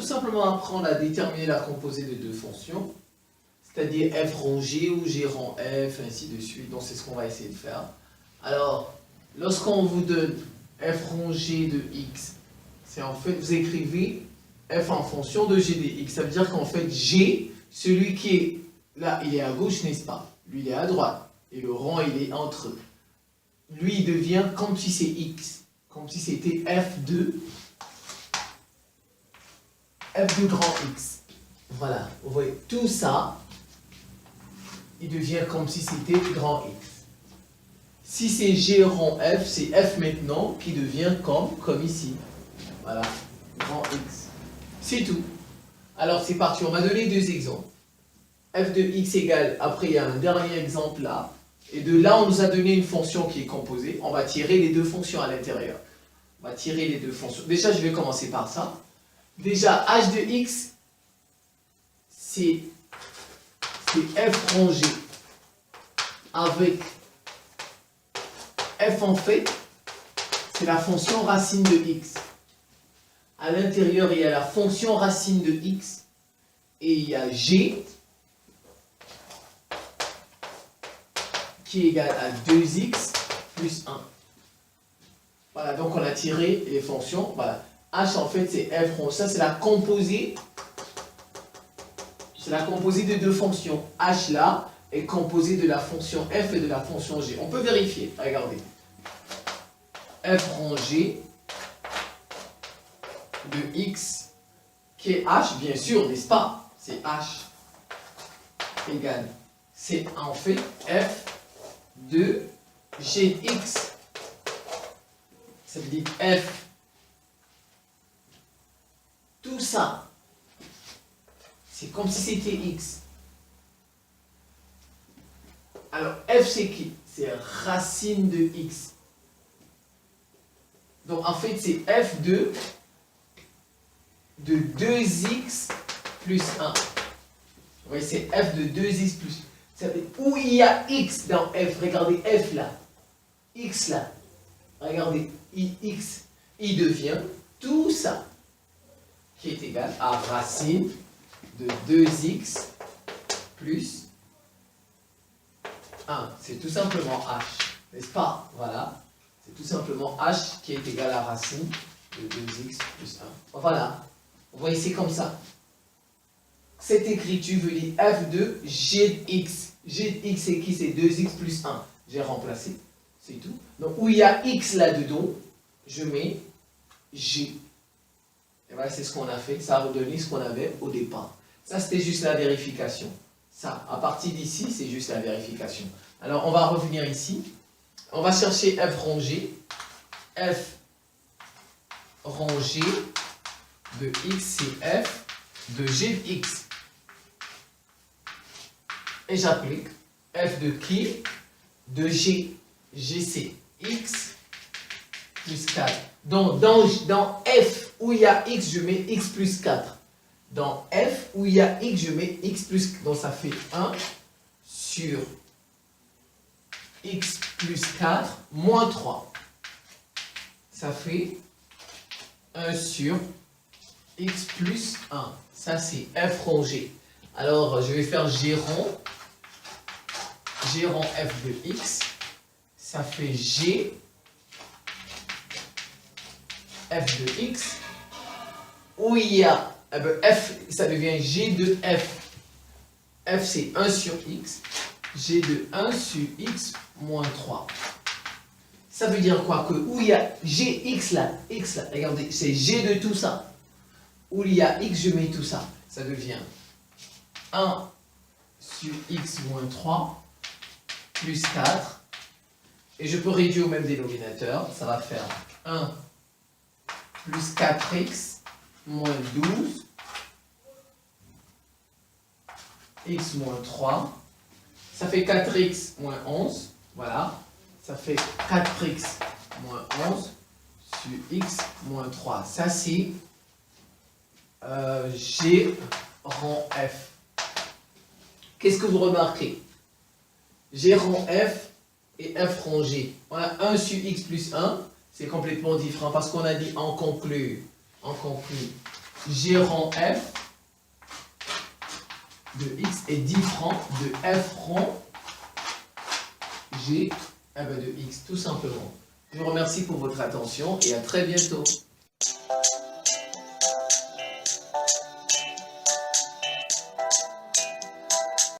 simplement apprendre à déterminer la composée de deux fonctions, c'est-à-dire f rond g ou g rond f, ainsi de suite. Donc c'est ce qu'on va essayer de faire. Alors, lorsqu'on vous donne f rond g de x, c'est en fait, vous écrivez f en fonction de g de x. Ça veut dire qu'en fait, g, celui qui est là, il est à gauche, n'est-ce pas? Lui, il est à droite. Et le rond, il est entre eux. Lui, il devient comme si c'est x. Comme si c'était f de grand x. Voilà, vous voyez, tout ça, il devient comme si c'était grand x. Si c'est g rond f, c'est f maintenant qui devient comme ici. Voilà, grand x. C'est tout. Alors c'est parti, on va donner deux exemples. F de x égale, après il y a un dernier exemple là. Et de là, on nous a donné une fonction qui est composée. On va tirer les deux fonctions à l'intérieur. On va tirer les deux fonctions. Déjà, je vais commencer par ça. Déjà, h de x, c'est f rond g avec f en fait, c'est la fonction racine de x. À l'intérieur, il y a la fonction racine de x et il y a g qui est égal à 2x plus 1. Voilà, donc on a tiré les fonctions. Voilà. H en fait c'est f rond. Ça c'est la composée. C'est la composée de deux fonctions. H là est composée de la fonction f et de la fonction g. On peut vérifier. Regardez. F rond g de x qui est h, bien sûr, n'est-ce pas? C'est h égale. C'est en fait f de g de x. Ça veut dire f. Tout ça, c'est comme si c'était x. Alors, f c'est qui? C'est racine de x. Donc, en fait, c'est f de 2x plus 1. Vous voyez, c'est f de 2x plus 1. Ça veut dire, où il y a x dans f, regardez f là. X là. Regardez, x, il devient tout ça. Qui est égal à racine de 2x plus 1. C'est tout simplement h, n'est-ce pas? Voilà, c'est tout simplement h qui est égal à racine de 2x plus 1. Voilà, vous voyez, c'est comme ça. Cette écriture veut dire f de g de x. G de x, c'est qui? C'est 2x plus 1. J'ai remplacé, c'est tout. Donc, où il y a x là-dedans, je mets g. Et voilà, c'est ce qu'on a fait. Ça a redonné ce qu'on avait au départ. Ça, c'était juste la vérification. Ça, à partir d'ici, c'est juste la vérification. Alors, on va revenir ici. On va chercher f rond g. F rond g de x, c'est f de g de x. Et j'applique f de qui? De g. G, c'est x plus 4. Donc, dans f où il y a x, je mets x plus 4. Dans f où il y a x, je mets x plus 4. Donc, ça fait 1 sur x plus 4 moins 3. Ça fait 1 sur x plus 1. Ça, c'est f rond g. Alors, je vais faire g rond f de x. Ça fait g f de x, où il y a, f, ça devient g de f. F, c'est 1 sur x. G de 1 sur x moins 3. Ça veut dire quoi? Que où il y a gx là, regardez, c'est g de tout ça. Où il y a x, je mets tout ça. Ça devient 1 sur x moins 3 plus 4. Et je peux réduire au même dénominateur. Ça va faire 1 plus 4x moins 12, x moins 3, ça fait 4x moins 11, voilà, ça fait 4x moins 11 sur x moins 3. Ça c'est g rond f. Qu'est-ce que vous remarquez? G rond f et f rond g. On a 1 sur x plus 1. C'est complètement différent parce qu'on a dit en conclu. G rang F de X est 10 francs de F rang G de X, tout simplement. Je vous remercie pour votre attention et à très bientôt.